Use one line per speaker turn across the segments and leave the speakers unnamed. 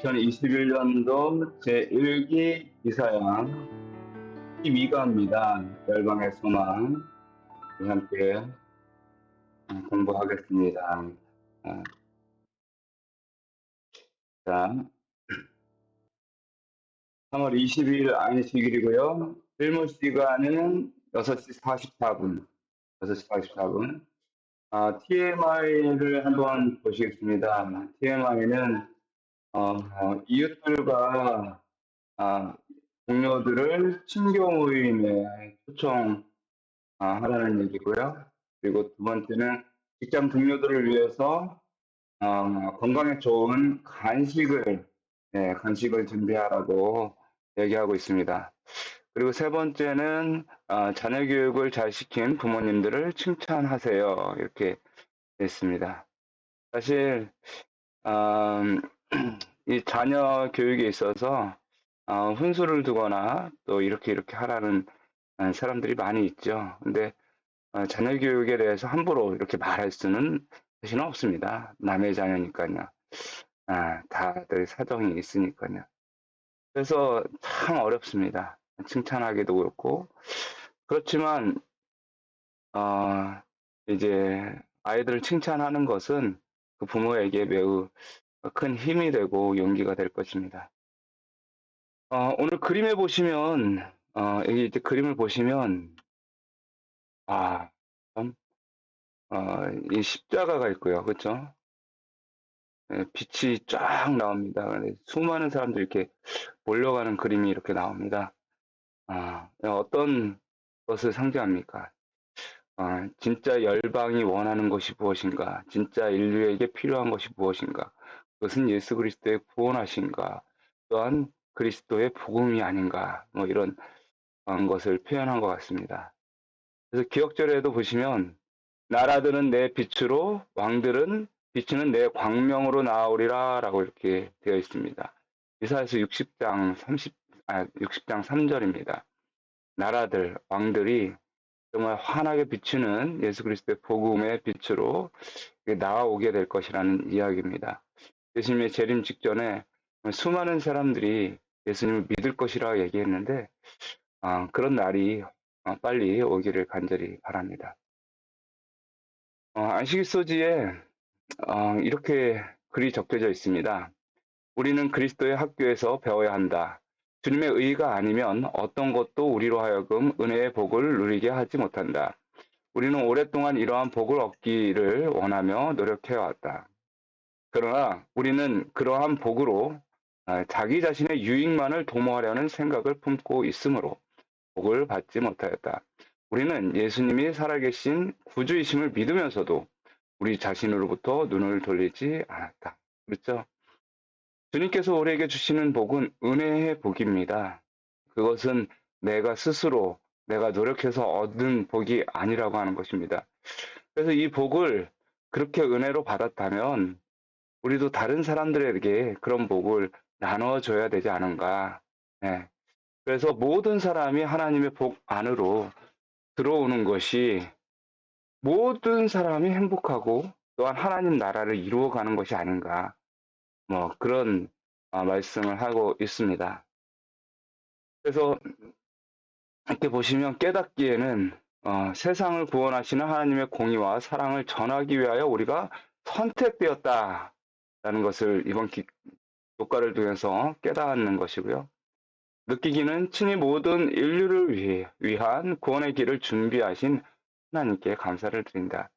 2021년도 제1기 기사양 12가입니다. 열방의 소망 함께 공부하겠습니다. 자, 3월 20일 안식일이고요. 일몰 시간은 6시 44분. 6시 44분. TMI를 한번 보시겠습니다. TMI는 이웃들과 동료들을 친교 모임에 초청하라는 얘기고요. 그리고 두 번째는 직장 동료들을 위해서 건강에 좋은 간식을 준비하라고 얘기하고 있습니다. 그리고 세 번째는 자녀 교육을 잘 시킨 부모님들을 칭찬하세요. 이렇게 있습니다. 사실 이 자녀 교육에 있어서 훈수를 두거나 또 이렇게 하라는 사람들이 많이 있죠. 근데 자녀 교육에 대해서 함부로 이렇게 말할 수는 사실은 없습니다. 남의 자녀니까요. 다들 사정이 있으니까요. 그래서 참 어렵습니다. 칭찬하기도 그렇고. 그렇지만 이제 아이들을 칭찬하는 것은 그 부모에게 매우 큰 힘이 되고 용기가 될 것입니다. 오늘 그림에 보시면 여기 이제 그림을 보시면 참, 이 십자가가 있고요, 그렇죠? 빛이 쫙 나옵니다. 수많은 사람들이 이렇게 몰려가는 그림이 이렇게 나옵니다. 어떤 것을 상징합니까? 진짜 열방이 원하는 것이 무엇인가? 진짜 인류에게 필요한 것이 무엇인가? 그것은 예수 그리스도의 구원하신가? 또한 그리스도의 복음이 아닌가? 뭐 이런 것을 표현한 것 같습니다. 그래서 기억절에도 보시면 나라들은 내 빛으로 왕들은 비추는 내 광명으로 나아오리라 라고 이렇게 되어 있습니다. 이사야서 60장 3절입니다. 나라들, 왕들이 정말 환하게 비추는 예수 그리스도의 복음의 빛으로 나아오게 될 것이라는 이야기입니다. 예수님의 재림 직전에 수많은 사람들이 예수님을 믿을 것이라고 얘기했는데 그런 날이 빨리 오기를 간절히 바랍니다. 안식일소지에 이렇게 글이 적혀져 있습니다. 우리는 그리스도의 학교에서 배워야 한다. 주님의 의가 아니면 어떤 것도 우리로 하여금 은혜의 복을 누리게 하지 못한다. 우리는 오랫동안 이러한 복을 얻기를 원하며 노력해왔다. 그러나 우리는 그러한 복으로 자기 자신의 유익만을 도모하려는 생각을 품고 있으므로 복을 받지 못하였다. 우리는 예수님이 살아계신 구주이심을 믿으면서도 우리 자신으로부터 눈을 돌리지 않았다. 그렇죠? 주님께서 우리에게 주시는 복은 은혜의 복입니다. 그것은 내가 노력해서 얻은 복이 아니라고 하는 것입니다. 그래서 이 복을 그렇게 은혜로 받았다면 우리도 다른 사람들에게 그런 복을 나눠줘야 되지 않은가. 네. 그래서 모든 사람이 하나님의 복 안으로 들어오는 것이 모든 사람이 행복하고 또한 하나님 나라를 이루어가는 것이 아닌가. 뭐 그런 말씀을 하고 있습니다. 그래서 이렇게 보시면 깨닫기에는 세상을 구원하시는 하나님의 공의와 사랑을 전하기 위하여 우리가 선택되었다라는 것을 이번 교과를 통해서 깨닫는 것이고요. 느끼기는 친히 모든 인류를 위한 구원의 길을 준비하신 하나님께 감사를 드린다.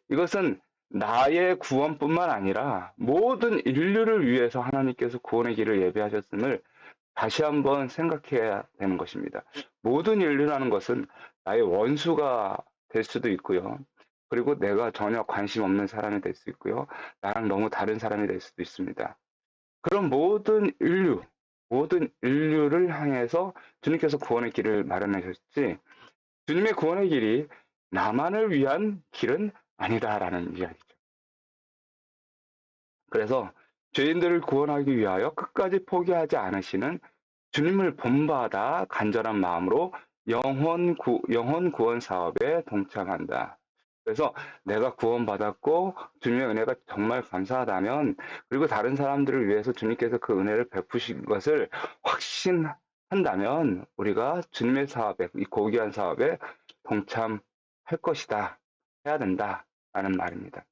이것은 나의 구원뿐만 아니라 모든 인류를 위해서 하나님께서 구원의 길을 예비하셨음을 다시 한번 생각해야 되는 것입니다. 모든 인류라는 것은 나의 원수가 될 수도 있고요. 그리고 내가 전혀 관심 없는 사람이 될 수 있고요. 나랑 너무 다른 사람이 될 수도 있습니다. 그런 모든 인류를 향해서 주님께서 구원의 길을 마련하셨지, 주님의 구원의 길이 나만을 위한 길은 아니다라는 이야기죠. 그래서 죄인들을 구원하기 위하여 끝까지 포기하지 않으시는 주님을 본받아 간절한 마음으로 영혼 구원 사업에 동참한다. 그래서 내가 구원받았고 주님의 은혜가 정말 감사하다면, 그리고 다른 사람들을 위해서 주님께서 그 은혜를 베푸신 것을 확신한다면 우리가 주님의 사업에, 이 고귀한 사업에 동참할 것이다. 해야 된다라는 말입니다.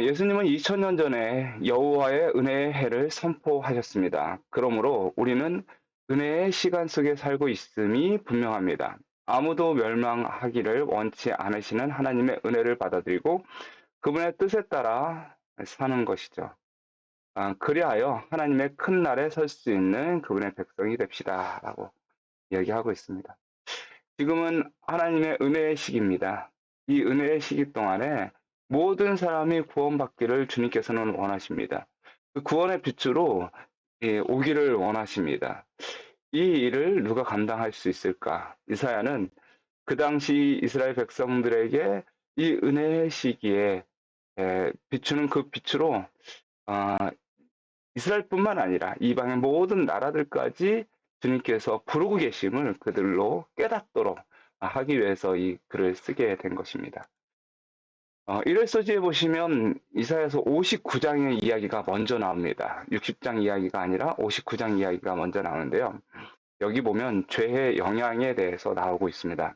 예수님은 2000년 전에 여호와의 은혜의 해를 선포하셨습니다. 그러므로 우리는 은혜의 시간 속에 살고 있음이 분명합니다. 아무도 멸망하기를 원치 않으시는 하나님의 은혜를 받아들이고 그분의 뜻에 따라 사는 것이죠. 그리하여 하나님의 큰 날에 설 수 있는 그분의 백성이 됩시다. 라고 얘기하고 있습니다. 지금은 하나님의 은혜의 시기입니다. 이 은혜의 시기 동안에 모든 사람이 구원받기를 주님께서는 원하십니다. 그 구원의 빛으로 오기를 원하십니다. 이 일을 누가 감당할 수 있을까? 이사야는 그 당시 이스라엘 백성들에게 이 은혜의 시기에 비추는 그 빛으로 이스라엘뿐만 아니라 이방의 모든 나라들까지 주님께서 부르고 계심을 그들로 깨닫도록 하기 위해서 이 글을 쓰게 된 것입니다. 1월 보시면 이사야서 59장의 이야기가 먼저 나옵니다. 60장 이야기가 아니라 59장 이야기가 먼저 나오는데요. 여기 보면 죄의 영향에 대해서 나오고 있습니다.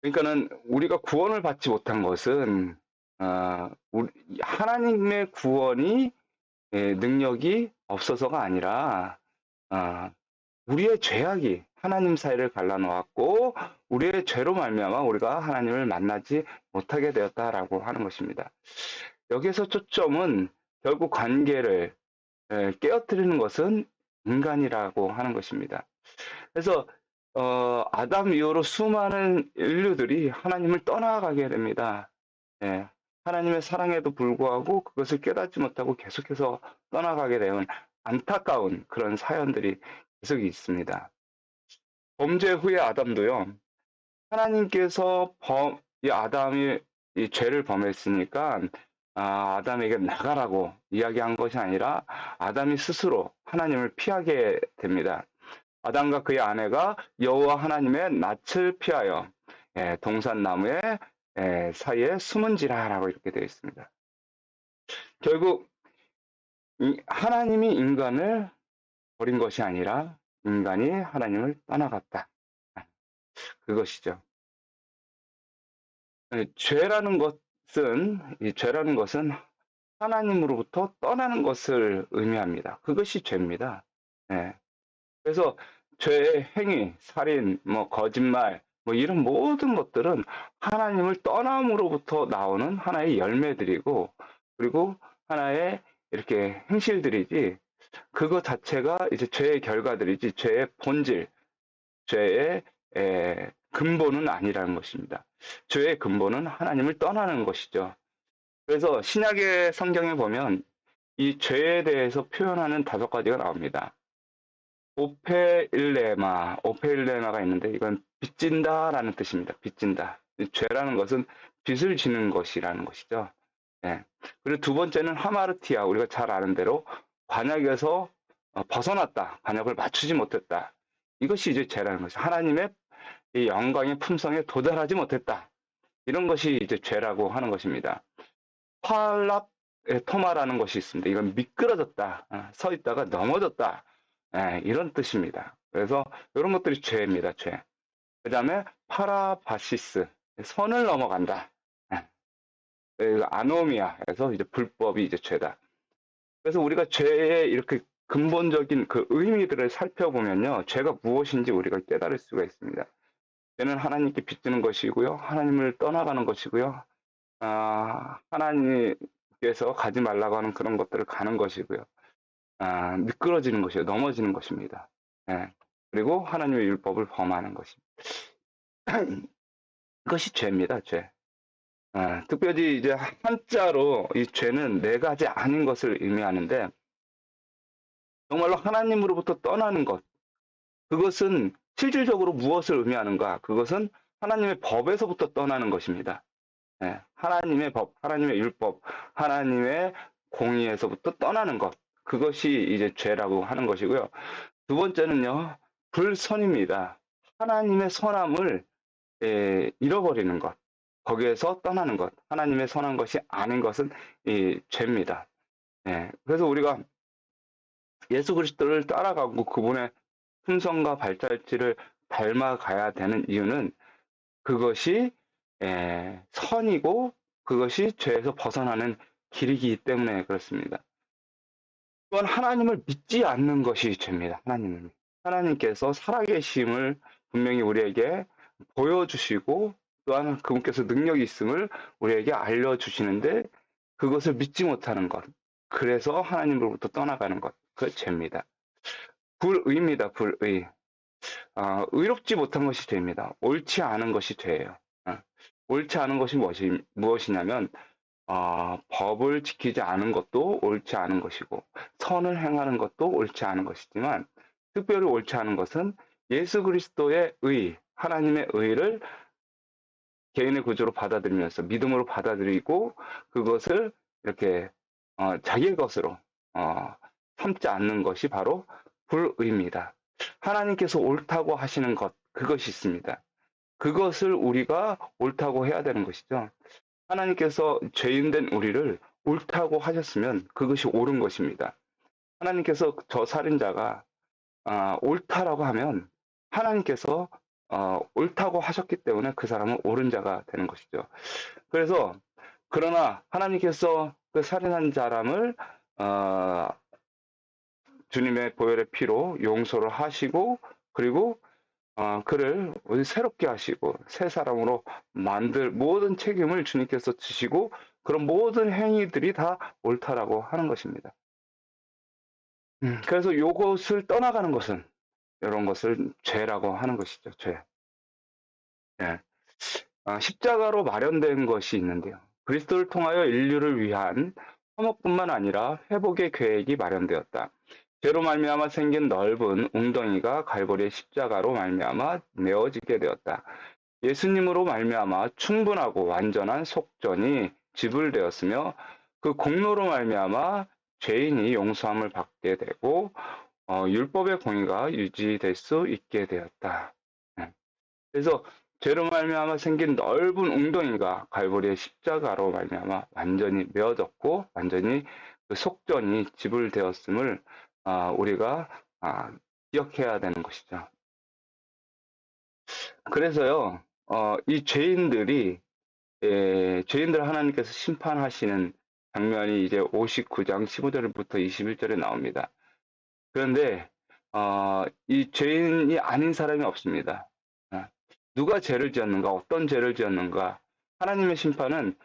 그러니까는 우리가 구원을 받지 못한 것은 하나님의 구원이 능력이 없어서가 아니라 우리의 죄악이 하나님 사이를 갈라놓았고 우리의 죄로 말미암아 우리가 하나님을 만나지 못하게 되었다라고 하는 것입니다. 여기서 초점은 결국 관계를 깨어뜨리는 것은 인간이라고 하는 것입니다. 그래서 아담 이후로 수많은 인류들이 하나님을 떠나가게 됩니다. 하나님의 사랑에도 불구하고 그것을 깨닫지 못하고 계속해서 떠나가게 되는 안타까운 그런 사연들이 계속 있습니다. 범죄 후에 아담도요, 하나님께서 이 아담이 이 죄를 범했으니까 아담에게 나가라고 이야기한 것이 아니라 아담이 스스로 하나님을 피하게 됩니다. 아담과 그의 아내가 여호와 하나님의 낯을 피하여 동산나무의 사이에 숨은지라라고 이렇게 되어 있습니다. 결국 하나님이 인간을 버린 것이 아니라 인간이 하나님을 떠나갔다. 그것이죠. 죄라는 것은 하나님으로부터 떠나는 것을 의미합니다. 그것이 죄입니다. 그래서 죄의 행위, 살인, 거짓말, 이런 모든 것들은 하나님을 떠남으로부터 나오는 하나의 열매들이고, 그리고 하나의 이렇게 행실들이지, 그것 자체가 이제 죄의 결과들이지, 죄의 본질, 죄의 근본은 아니라는 것입니다. 죄의 근본은 하나님을 떠나는 것이죠. 그래서 신약의 성경에 보면 이 죄에 대해서 표현하는 5가지가 나옵니다. 오페일레마가 있는데 이건 빚진다라는 뜻입니다. 빚진다. 죄라는 것은 빚을 지는 것이라는 것이죠. 그리고 두 번째는 하마르티아, 우리가 잘 아는 대로 관역에서 벗어났다, 관역을 맞추지 못했다. 이것이 이제 죄라는 것이죠. 하나님의 이 영광의 품성에 도달하지 못했다. 이런 것이 이제 죄라고 하는 것입니다. 토마라는 것이 있습니다. 이건 미끄러졌다, 서 있다가 넘어졌다, 이런 뜻입니다. 그래서 이런 것들이 죄입니다. 죄. 그 다음에 파라바시스, 선을 넘어간다. 아노미아에서 이제 불법이 이제 죄다. 그래서 우리가 죄의 이렇게 근본적인 그 의미들을 살펴보면요, 죄가 무엇인지 우리가 깨달을 수가 있습니다. 죄는 하나님께 빚지는 것이고요, 하나님을 떠나가는 것이고요, 하나님께서 가지 말라고 하는 그런 것들을 가는 것이고요, 미끄러지는 것이요, 넘어지는 것입니다. 그리고 하나님의 율법을 범하는 것입니다. 그것이 죄입니다, 죄. 특별히 이제 한자로 이 죄는 4가지 아닌 것을 의미하는데, 정말로 하나님으로부터 떠나는 것, 그것은 실질적으로 무엇을 의미하는가? 그것은 하나님의 법에서부터 떠나는 것입니다. 하나님의 법, 하나님의 율법, 하나님의 공의에서부터 떠나는 것, 그것이 이제 죄라고 하는 것이고요. 두 번째는요, 불선입니다. 하나님의 선함을 잃어버리는 것, 거기에서 떠나는 것, 하나님의 선한 것이 아닌 것은 이 죄입니다. 예, 그래서 우리가 예수 그리스도를 따라가고 그분의 품성과 발자취를 닮아가야 되는 이유는 그것이 선이고 그것이 죄에서 벗어나는 길이기 때문에 그렇습니다. 또한 하나님을 믿지 않는 것이 죄입니다. 하나님께서 살아계심을 분명히 우리에게 보여주시고 또한 그분께서 능력이 있음을 우리에게 알려주시는데 그것을 믿지 못하는 것. 그래서 하나님으로부터 떠나가는 것. 그 죄입니다. 불의입니다. 불의. 의롭지 못한 것이 죄입니다. 옳지 않은 것이 죄예요. 옳지 않은 것이 무엇이냐면 법을 지키지 않은 것도 옳지 않은 것이고 선을 행하는 것도 옳지 않은 것이지만 특별히 옳지 않은 것은 예수 그리스도의 의, 하나님의 의를 개인의 구조로 받아들이면서 믿음으로 받아들이고 그것을 이렇게 자기의 것으로 삼지 않는 것이 바로 불의입니다. 하나님께서 옳다고 하시는 것, 그것이 있습니다. 그것을 우리가 옳다고 해야 되는 것이죠. 하나님께서 죄인된 우리를 옳다고 하셨으면 그것이 옳은 것입니다. 하나님께서 저 살인자가 옳다라고 하면 하나님께서 옳다고 하셨기 때문에 그 사람은 옳은 자가 되는 것이죠. 그래서 그러나 하나님께서 그 살인한 사람을 주님의 보혈의 피로 용서를 하시고 그리고 그를 새롭게 하시고 새 사람으로 만들 모든 책임을 주님께서 지시고 그런 모든 행위들이 다 옳다라고 하는 것입니다. 그래서 요것을 떠나가는 것은 이런 것을 죄라고 하는 것이죠. 죄. 예. 십자가로 마련된 것이 있는데요. 그리스도를 통하여 인류를 위한 화목뿐만 아니라 회복의 계획이 마련되었다. 죄로 말미암아 생긴 넓은 웅덩이가 갈보리의 십자가로 말미암아 메워지게 되었다. 예수님으로 말미암아 충분하고 완전한 속전이 지불되었으며 그 공로로 말미암아 죄인이 용서함을 받게 되고 율법의 공의가 유지될 수 있게 되었다. 그래서 죄로 말미암아 생긴 넓은 웅덩이가 갈보리의 십자가로 말미암아 완전히 메어졌고 완전히 그 속전이 지불되었음을 우리가 기억해야 되는 것이죠. 그래서요, 이 죄인들 하나님께서 심판하시는 장면이 이제 59장 15절부터 21절에 나옵니다. 그런데, 이 죄인이 아닌 사람이 없습니다. 누가 죄를 지었는가, 어떤 죄를 지었는가, 하나님의 심판은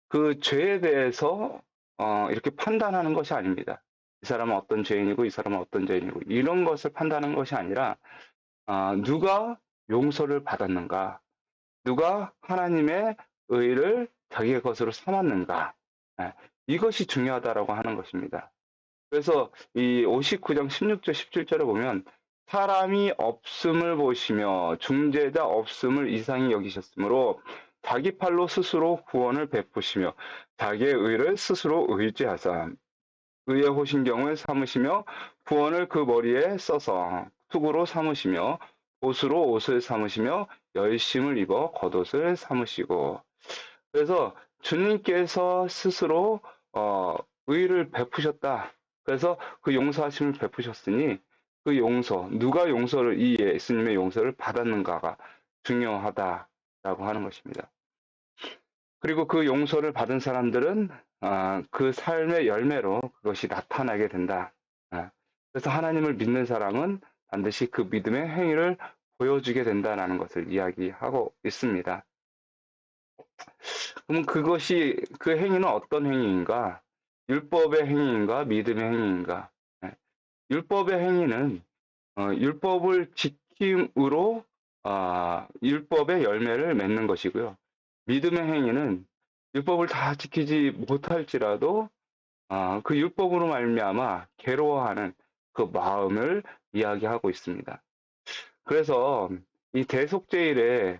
그 죄에 대해서, 이렇게 판단하는 것이 아닙니다. 이 사람은 어떤 죄인이고, 이 사람은 어떤 죄인이고, 이런 것을 판단하는 것이 아니라, 누가 용서를 받았는가, 누가 하나님의 의를 자기의 것으로 삼았는가, 이것이 중요하다라고 하는 것입니다. 그래서 이 59장 16절 17절에 보면 사람이 없음을 보시며 중재자 없음을 이상히 여기셨으므로 자기 팔로 스스로 구원을 베푸시며 자기의 의를 스스로 의지하사 의의 호신경을 삼으시며 구원을 그 머리에 써서 투구로 삼으시며 옷으로 옷을 삼으시며 열심을 입어 겉옷을 삼으시고 그래서 주님께서 스스로 의를 베푸셨다. 그래서 그 용서하심을 베푸셨으니 그 용서, 누가 용서를 이 예수님의 용서를 받았는가가 중요하다라고 하는 것입니다. 그리고 그 용서를 받은 사람들은 그 삶의 열매로 그것이 나타나게 된다. 그래서 하나님을 믿는 사람은 반드시 그 믿음의 행위를 보여주게 된다라는 것을 이야기하고 있습니다. 그럼 그 행위는 어떤 행위인가? 율법의 행위인가? 믿음의 행위인가? 율법의 행위는 율법을 지킴으로 율법의 열매를 맺는 것이고요. 믿음의 행위는 율법을 다 지키지 못할지라도 그 율법으로 말미암아 괴로워하는 그 마음을 이야기하고 있습니다. 그래서 이 대속죄일에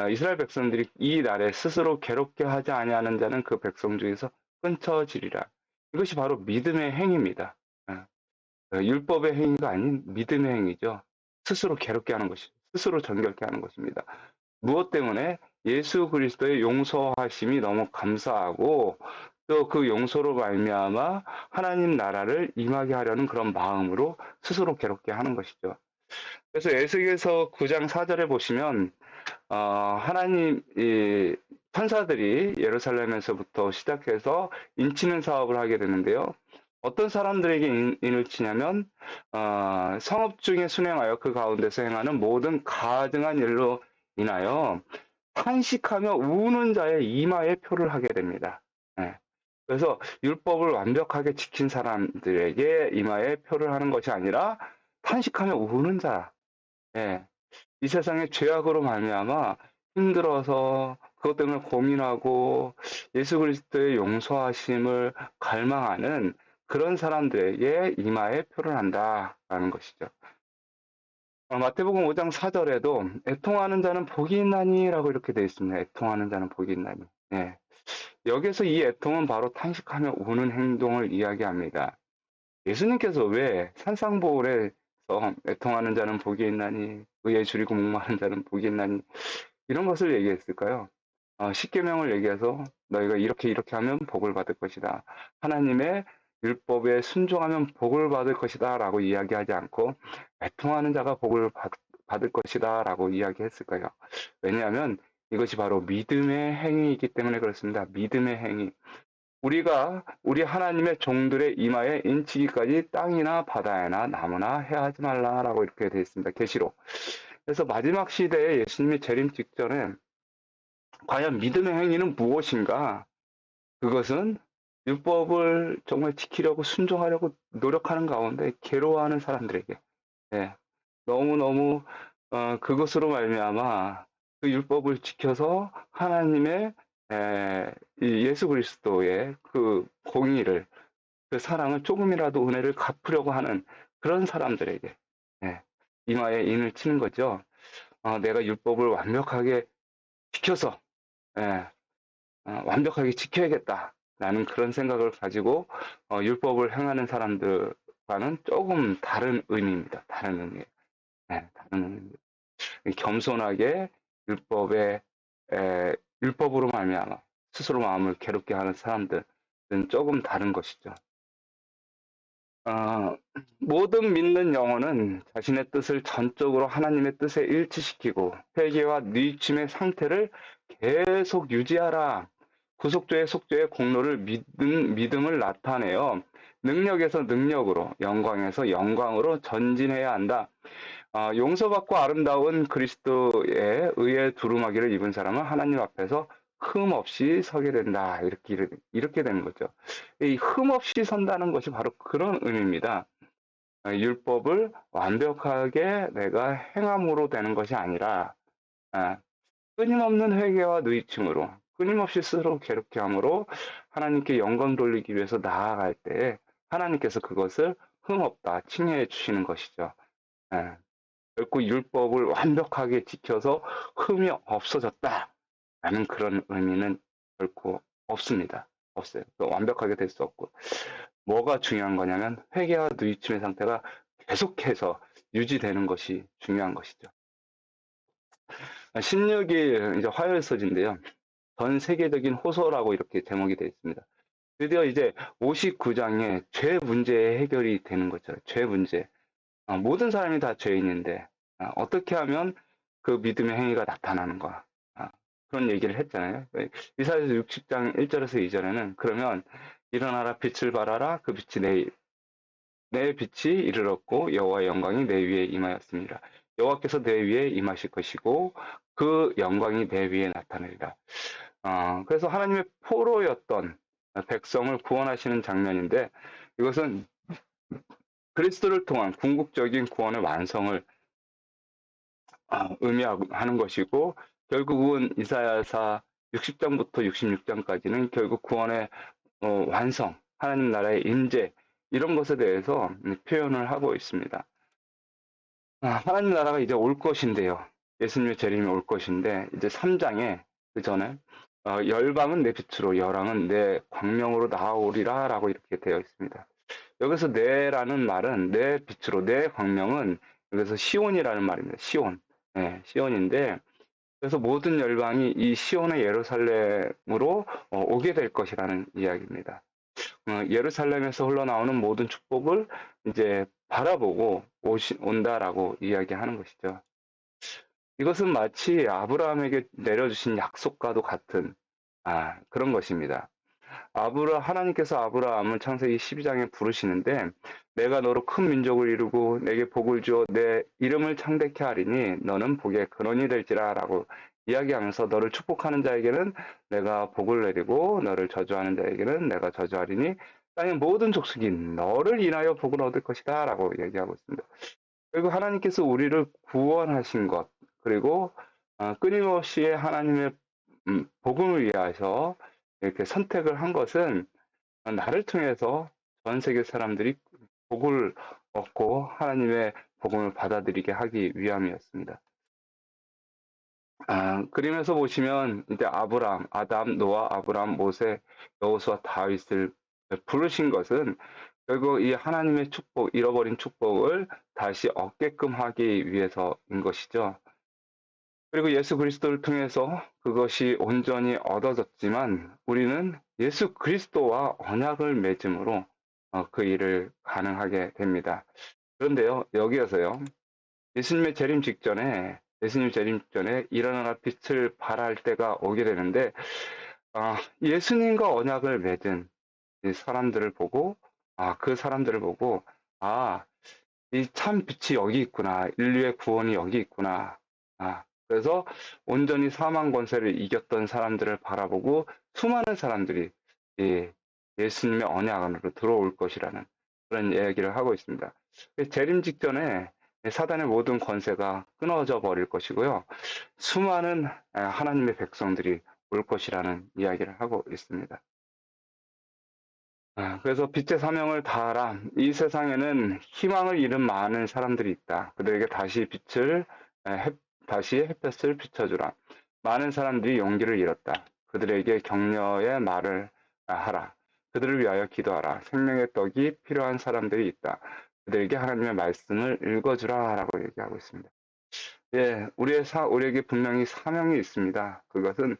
이스라엘 백성들이 이 날에 스스로 괴롭게 하지 아니하는 자는 그 백성 중에서 끊쳐지리라. 이것이 바로 믿음의 행위입니다. 율법의 행위가 아닌 믿음의 행위죠. 스스로 괴롭게 하는 것이, 스스로 정결케 하는 것입니다. 무엇 때문에? 예수 그리스도의 용서하심이 너무 감사하고 또 그 용서로 말미암아 하나님 나라를 임하게 하려는 그런 마음으로 스스로 괴롭게 하는 것이죠. 그래서 에스겔서 9장 4절에 보시면 하나님 이 천사들이 예루살렘에서부터 시작해서 인치는 사업을 하게 되는데요. 어떤 사람들에게 인을 치냐면 성읍 중에 순행하여 그 가운데서 행하는 모든 가증한 일로 인하여 탄식하며 우는 자의 이마에 표를 하게 됩니다. 예. 그래서 율법을 완벽하게 지킨 사람들에게 이마에 표를 하는 것이 아니라 탄식하며 우는 자, 예. 이 세상의 죄악으로 말미암아 힘들어서 그것 때문에 고민하고 예수 그리스도의 용서하심을 갈망하는 그런 사람들에게 이마에 표를 한다라는 것이죠. 마태복음 5장 4절에도 애통하는 자는 복이 있나니라고 이렇게 되어 있습니다. 애통하는 자는 복이 있나니. 예. 여기서 이 애통은 바로 탄식하며 우는 행동을 이야기합니다. 예수님께서 왜 산상보홀에서 애통하는 자는 복이 있나니 의에 줄이고 목마른 자는 복이 있나니 이런 것을 얘기했을까요? 십계명을 얘기해서 너희가 이렇게 하면 복을 받을 것이다. 하나님의 율법에 순종하면 복을 받을 것이다 라고 이야기하지 않고 애통하는 자가 복을 받을 것이다 라고 이야기했을까요? 왜냐하면 이것이 바로 믿음의 행위이기 때문에 그렇습니다. 믿음의 행위. 우리가 우리 하나님의 종들의 이마에 인치기까지 땅이나 바다에나 나무나 해하지 말라라고 이렇게 되어 있습니다. 계시록. 그래서 마지막 시대에 예수님이 재림 직전에 과연 믿음의 행위는 무엇인가? 그것은 율법을 정말 지키려고 순종하려고 노력하는 가운데 괴로워하는 사람들에게 너무너무 그것으로 말미암아 그 율법을 지켜서 하나님의 이 예수 그리스도의 그 공의를 그 사랑을 조금이라도 은혜를 갚으려고 하는 그런 사람들에게 이마에 인을 치는 거죠. 내가 율법을 완벽하게 지켜서 완벽하게 지켜야겠다라는 그런 생각을 가지고 율법을 행하는 사람들과는 조금 다른 의미입니다. 다른 의미. 다른 의미입니다. 겸손하게 율법에 율법으로 말미암아 스스로 마음을 괴롭게 하는 사람들은 조금 다른 것이죠. 모든 믿는 영혼은 자신의 뜻을 전적으로 하나님의 뜻에 일치시키고 회개와 뉘우침의 상태를 계속 유지하라. 구속주의 속죄의 공로를 믿음을 나타내어 능력에서 능력으로 영광에서 영광으로 전진해야 한다. 용서받고 아름다운 그리스도의 의에 두루마기를 입은 사람은 하나님 앞에서 흠 없이 서게 된다. 이렇게 되는 거죠. 이 흠 없이 선다는 것이 바로 그런 의미입니다. 율법을 완벽하게 내가 행함으로 되는 것이 아니라 끊임없는 회개와 누이침으로 끊임없이 스스로 괴롭게 함으로 하나님께 영광 돌리기 위해서 나아갈 때 하나님께서 그것을 흠없다 칭해 주시는 것이죠. 결코 율법을 완벽하게 지켜서 흠이 없어졌다라는 그런 의미는 결코 없습니다. 없어요. 완벽하게 될 수 없고 뭐가 중요한 거냐면 회개와 누이침의 상태가 계속해서 유지되는 것이 중요한 것이죠. 16일 이제 화요일서지인데요. 전 세계적인 호소라고 이렇게 제목이 되어 있습니다. 드디어 이제 59장에 죄 문제 해결이 되는 거죠. 죄 문제. 모든 사람이 다 죄인인데 어떻게 하면 그 믿음의 행위가 나타나는가. 그런 얘기를 했잖아요. 이사야서 60장 1절에서 2절에는 그러면 일어나라 빛을 발하라 그 빛이 내 빛이 이르렀고 여호와의 영광이 내 위에 임하였습니다. 여호와께서 내 위에 임하실 것이고 그 영광이 내 위에 나타내리라. 그래서 하나님의 포로였던 백성을 구원하시는 장면인데 이것은 그리스도를 통한 궁극적인 구원의 완성을 의미하는 것이고 결국은 이사야서 60장부터 66장까지는 결국 구원의 완성, 하나님 나라의 임재 이런 것에 대해서 표현을 하고 있습니다. 하나님 나라가 이제 올 것인데요. 예수님의 재림이 올 것인데 이제 3장에 그 전에 열방은 내 빛으로 열왕은 내 광명으로 나아오리라 라고 이렇게 되어 있습니다. 여기서 내라는 말은 내 빛으로 내 광명은 여기서 시온이라는 말입니다. 시온. 시온인데 그래서 모든 열방이 이 시온의 예루살렘으로 오게 될 것이라는 이야기입니다. 예루살렘에서 흘러나오는 모든 축복을 이제 바라보고 온다라고 이야기하는 것이죠. 이것은 마치 아브라함에게 내려주신 약속과도 같은 그런 것입니다. 하나님께서 아브라함을 창세기 12장에 부르시는데 내가 너로 큰 민족을 이루고 내게 복을 주어 내 이름을 창대케 하리니 너는 복의 근원이 될지라 라고 이야기하면서 너를 축복하는 자에게는 내가 복을 내리고 너를 저주하는 자에게는 내가 저주하리니 땅의 모든 족속이 너를 인하여 복을 얻을 것이다 라고 얘기하고 있습니다. 그리고 하나님께서 우리를 구원하신 것 그리고 끊임없이 하나님의 복음을 위하여서 이렇게 선택을 한 것은 나를 통해서 전 세계 사람들이 복을 얻고 하나님의 복음을 받아들이게 하기 위함이었습니다. 그림에서 보시면 이제 아브람, 아담, 노아, 아브람, 모세, 여호수아, 다윗을 부르신 것은 결국 이 하나님의 축복, 잃어버린 축복을 다시 얻게끔 하기 위해서인 것이죠. 그리고 예수 그리스도를 통해서 그것이 온전히 얻어졌지만 우리는 예수 그리스도와 언약을 맺음으로 그 일을 가능하게 됩니다. 그런데요, 여기에서요, 예수님 재림 직전에 일어나라 빛을 발할 때가 오게 되는데, 예수님과 언약을 맺은 이 사람들을 보고, 그 사람들을 보고, 이 참 빛이 여기 있구나. 인류의 구원이 여기 있구나. 그래서 온전히 사망 권세를 이겼던 사람들을 바라보고 수많은 사람들이 예수님의 언약 안으로 들어올 것이라는 그런 이야기를 하고 있습니다. 재림 직전에 사단의 모든 권세가 끊어져 버릴 것이고요. 수많은 하나님의 백성들이 올 것이라는 이야기를 하고 있습니다. 그래서 빛의 사명을 다하라. 이 세상에는 희망을 잃은 많은 사람들이 있다. 그들에게 다시 햇볕을 비춰주라. 많은 사람들이 용기를 잃었다. 그들에게 격려의 말을 하라. 그들을 위하여 기도하라. 생명의 떡이 필요한 사람들이 있다. 그들에게 하나님의 말씀을 읽어주라. 라고 얘기하고 있습니다. 예, 우리에게 분명히 사명이 있습니다. 그것은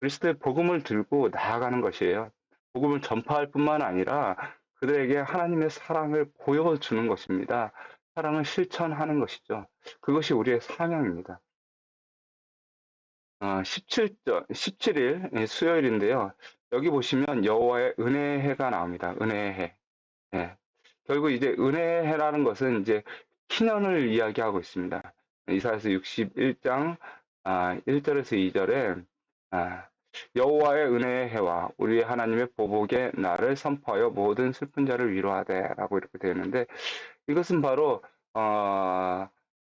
그리스도의 복음을 들고 나아가는 것이에요. 복음을 전파할 뿐만 아니라 그들에게 하나님의 사랑을 보여주는 것입니다. 사랑을 실천하는 것이죠. 그것이 우리의 사명입니다. 17일 수요일인데요. 여기 보시면 여호와의 은혜의 해가 나옵니다. 은혜의 해. 예. 결국 이제 은혜의 해라는 것은 이제 희년을 이야기하고 있습니다. 이사야서 61장 1절에서 2절에 여호와의 은혜의 해와 우리의 하나님의 보복의 날을 선포하여 모든 슬픈 자를 위로하되 라고 이렇게 되어 있는데 이것은 바로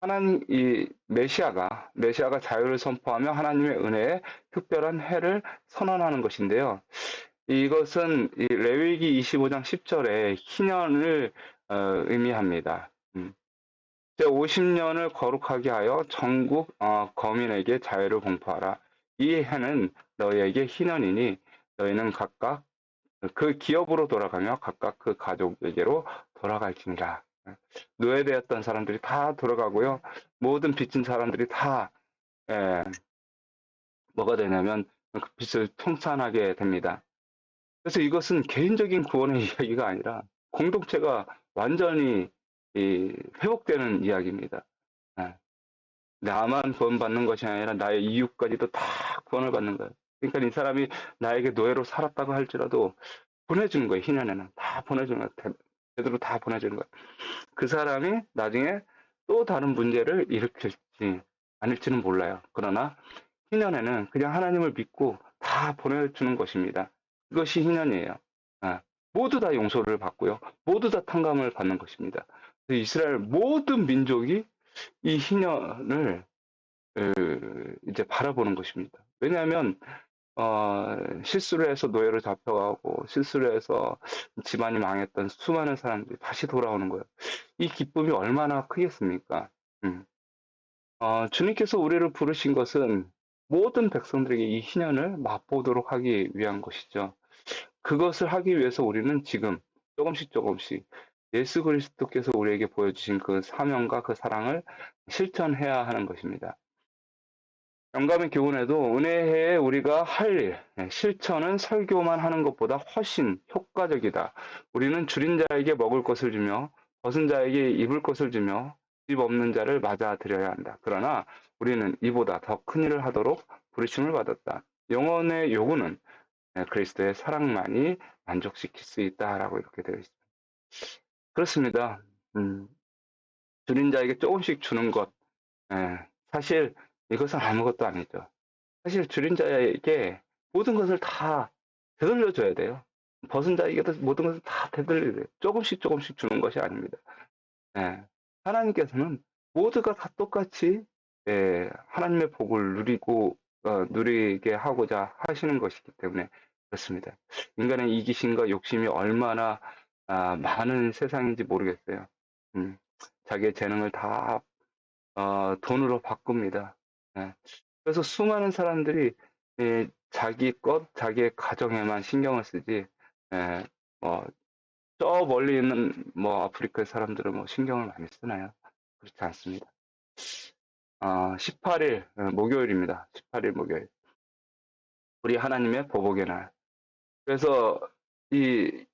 하나님 이 메시아가 자유를 선포하며 하나님의 은혜의 특별한 해를 선언하는 것인데요. 이것은 이 레위기 25장 10절에 희년을 의미합니다. 제 50년을 거룩하게 하여 전국 거민에게 자유를 공포하라. 이 해는 너희에게 희년이니 너희는 각각 그 기업으로 돌아가며 각각 그 가족에게로 돌아갈지니라. 노예되었던 사람들이 다 돌아가고요. 모든 빚진 사람들이 다 뭐가 되냐면 그 빚을 청산하게 됩니다. 그래서 이것은 개인적인 구원의 이야기가 아니라 공동체가 완전히 회복되는 이야기입니다. 나만 구원받는 것이 아니라 나의 이웃까지도 다 구원을 받는 거예요. 그러니까 이 사람이 나에게 노예로 살았다고 할지라도 보내주는 거예요. 희년에는 다 보내주는 거예요. 제대로 다 보내주는 거예요. 그 사람이 나중에 또 다른 문제를 일으킬지 아닐지는 몰라요. 그러나 희년에는 그냥 하나님을 믿고 다 보내주는 것입니다. 그것이 희년이에요. 모두 다 용서를 받고요. 모두 다 탕감을 받는 것입니다. 이스라엘 모든 민족이 이 희년을 이제 바라보는 것입니다. 왜냐하면 실수를 해서 노예로 잡혀가고 실수를 해서 집안이 망했던 수많은 사람들이 다시 돌아오는 거예요. 이 기쁨이 얼마나 크겠습니까? 주님께서 우리를 부르신 것은 모든 백성들에게 이 희년을 맛보도록 하기 위한 것이죠. 그것을 하기 위해서 우리는 지금 조금씩 예수 그리스도께서 우리에게 보여주신 그 사명과 그 사랑을 실천해야 하는 것입니다. 영감의 교훈에도 은혜에 우리가 할 일, 실천은 설교만 하는 것보다 훨씬 효과적이다. 우리는 줄인 자에게 먹을 것을 주며 벗은 자에게 입을 것을 주며 집 없는 자를 맞아들여야 한다. 그러나 우리는 이보다 더 큰 일을 하도록 부르심을 받았다. 영혼의 요구는 그리스도의 사랑만이 만족시킬 수 있다라고 이렇게 되어 있습니다. 그렇습니다. 줄인 자에게 조금씩 주는 것, 사실 이것은 아무것도 아니죠. 사실 줄인 자에게 모든 것을 다 되돌려 줘야 돼요. 벗은 자에게도 모든 것을 다 되돌려야 돼요. 조금씩 조금씩 주는 것이 아닙니다. 예. 하나님께서는 모두가 다 똑같이 하나님의 복을 누리게 하고자 하시는 것이기 때문에 그렇습니다. 인간의 이기심과 욕심이 얼마나 많은 세상인지 모르겠어요. 자기의 재능을 다 돈으로 바꿉니다. 예. 그래서 수많은 사람들이 자기 것, 자기의 가정에만 신경을 쓰지, 예, 뭐, 저 멀리 있는 아프리카의 사람들은 신경을 많이 쓰나요? 그렇지 않습니다. 18일 목요일입니다. 18일 목요일. 우리 하나님의 보복의 날. 그래서 이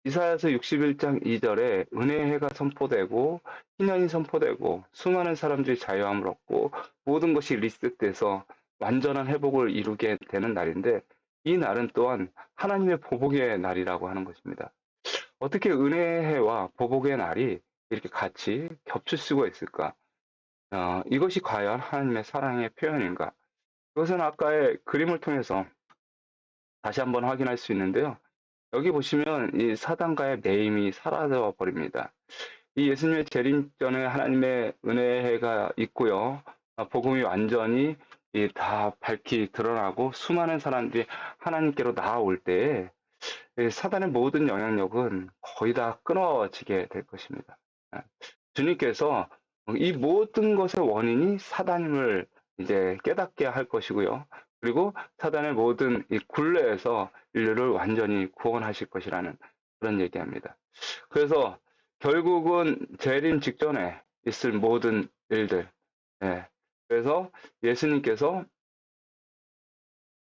이사야서 61장 2절에 은혜의 해가 선포되고 희년이 선포되고 수많은 사람들이 자유함을 얻고 모든 것이 리셋돼서 완전한 회복을 이루게 되는 날인데 이 날은 또한 하나님의 보복의 날이라고 하는 것입니다. 어떻게 은혜의 해와 보복의 날이 이렇게 같이 겹칠 수가 있을까? 이것이 과연 하나님의 사랑의 표현인가? 이것은 아까의 그림을 통해서 다시 한번 확인할 수 있는데요. 여기 보시면 이 사단과의 매임이 사라져 버립니다. 이 예수님의 재림 전에 하나님의 은혜의 해가 있고요. 복음이 완전히 다 밝히 드러나고 수많은 사람들이 하나님께로 나아올 때에 사단의 모든 영향력은 거의 다 끊어지게 될 것입니다. 주님께서 이 모든 것의 원인이 사단임을 이제 깨닫게 할 것이고요. 그리고 사단의 모든 이 굴레에서 인류를 완전히 구원하실 것이라는 그런 얘기합니다. 그래서 결국은 재림 직전에 있을 모든 일들, 그래서 예수님께서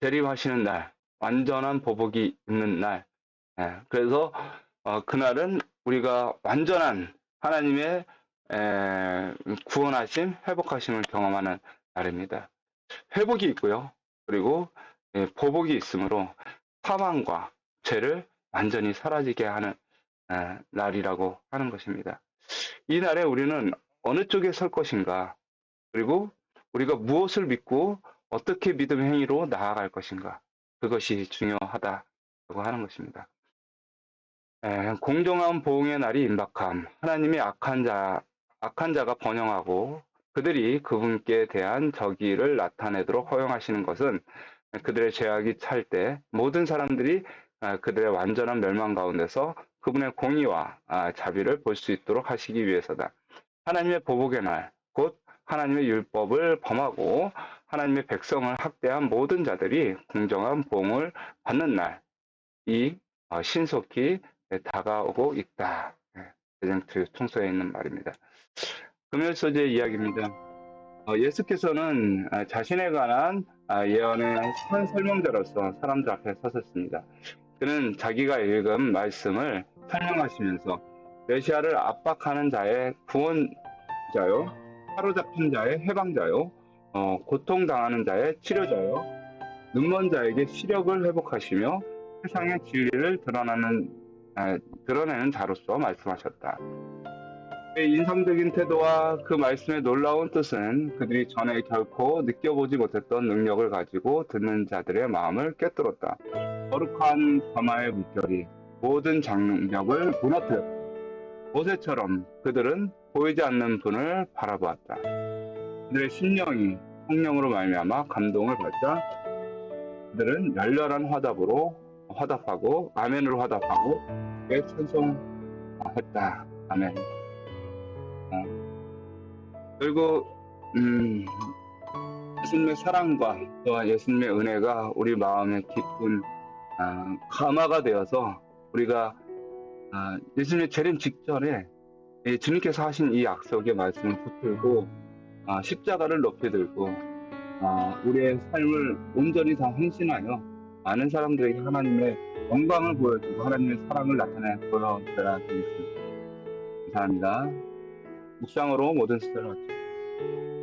재림하시는 날, 완전한 보복이 있는 날, 그래서 그날은 우리가 완전한 하나님의 구원하심, 회복하심을 경험하는 날입니다. 회복이 있고요. 그리고 보복이 있으므로 사망과 죄를 완전히 사라지게 하는 날이라고 하는 것입니다. 이 날에 우리는 어느 쪽에 설 것인가, 그리고 우리가 무엇을 믿고 어떻게 믿음의 행위로 나아갈 것인가, 그것이 중요하다고 하는 것입니다. 공정한 보응의 날이 임박함, 하나님이 악한 자가 번영하고 그들이 그분께 대한 적의를 나타내도록 허용하시는 것은 그들의 죄악이 찰 때 모든 사람들이 그들의 완전한 멸망 가운데서 그분의 공의와 자비를 볼 수 있도록 하시기 위해서다. 하나님의 보복의 날, 곧 하나님의 율법을 범하고 하나님의 백성을 학대한 모든 자들이 공정한 보응을 받는 날이 신속히 다가오고 있다. 베쟁트 총서에 있는 말입니다. 금요 소재의 이야기입니다. 예수께서는 자신에 관한 예언의 한 설명자로서 사람들 앞에 서셨습니다. 그는 자기가 읽은 말씀을 설명하시면서 메시아를 압박하는 자의 구원자요, 사로잡힌 자의 해방자요, 고통당하는 자의 치료자요, 눈먼 자에게 시력을 회복하시며 세상의 진리를 드러내는 자로서 말씀하셨다. 그의 인상적인 태도와 그 말씀의 놀라운 뜻은 그들이 전에 결코 느껴보지 못했던 능력을 가지고 듣는 자들의 마음을 꿰뚫었다. 거룩한 점화의 물결이 모든 장벽을 무너뜨렸다. 모세처럼 그들은 보이지 않는 분을 바라보았다. 그들의 심령이 성령으로 말미암아 감동을 받자 그들은 열렬한 화답하고 아멘으로 화답하고 그에 찬송했다. 아멘. 그리고 예수님의 사랑과 또한 예수님의 은혜가 우리 마음에 깊은 감화가 되어서 우리가 예수님의 재림 직전에 주님께서 하신 이 약속의 말씀을 붙들고 십자가를 높이 들고 우리의 삶을 온전히 다 헌신하여 많은 사람들에게 하나님의 영광을 보여주고 하나님의 사랑을 나타내는 그런 되라 되겠습니다. 감사합니다. 묵상으로 모든 시절을 마칩니다.